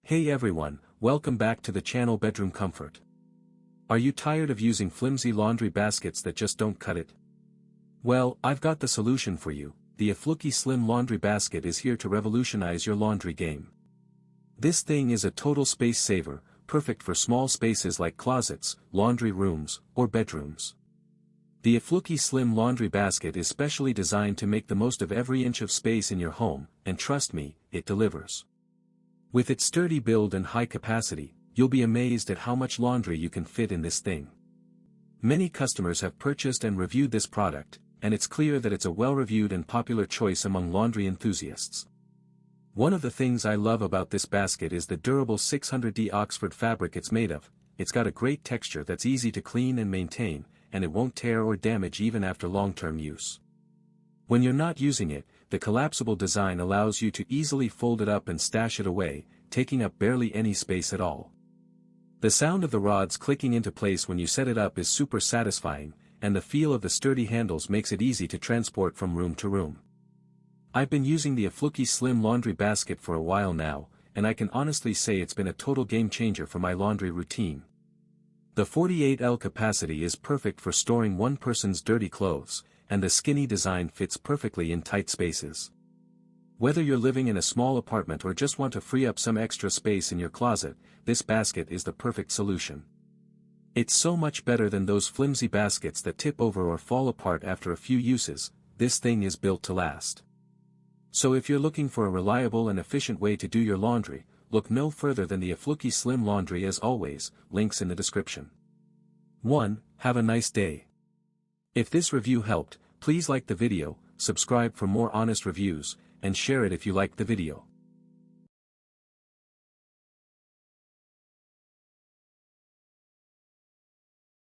Hey everyone, welcome back to the channel Bedroom Comfort. Are you tired of using flimsy laundry baskets that just don't cut it? Well, I've got the solution for you. The efluky Slim Laundry Basket is here to revolutionize your laundry game. This thing is a total space saver, perfect for small spaces like closets, laundry rooms, or bedrooms. The efluky Slim Laundry Basket is specially designed to make the most of every inch of space in your home, and trust me, it delivers. With its sturdy build and high capacity, you'll be amazed at how much laundry you can fit in this thing. Many customers have purchased and reviewed this product, and it's clear that it's a well-reviewed and popular choice among laundry enthusiasts. One of the things I love about this basket is the durable 600D Oxford fabric it's made of. It's got a great texture that's easy to clean and maintain, and it won't tear or damage even after long-term use. When you're not using it, the collapsible design allows you to easily fold it up and stash it away, taking up barely any space at all. The sound of the rods clicking into place when you set it up is super satisfying, and the feel of the sturdy handles makes it easy to transport from room to room. I've been using the efluky Slim Laundry Basket for a while now, and I can honestly say it's been a total game changer for my laundry routine. The 48L capacity is perfect for storing one person's dirty clothes, and the skinny design fits perfectly in tight spaces. Whether you're living in a small apartment or just want to free up some extra space in your closet, this basket is the perfect solution. It's so much better than those flimsy baskets that tip over or fall apart after a few uses. This thing is built to last. So if you're looking for a reliable and efficient way to do your laundry, look no further than the efluky Slim Laundry. As always, links in the description. 1. Have a nice day. If this review helped, please like the video, subscribe for more honest reviews, and share it if you liked the video.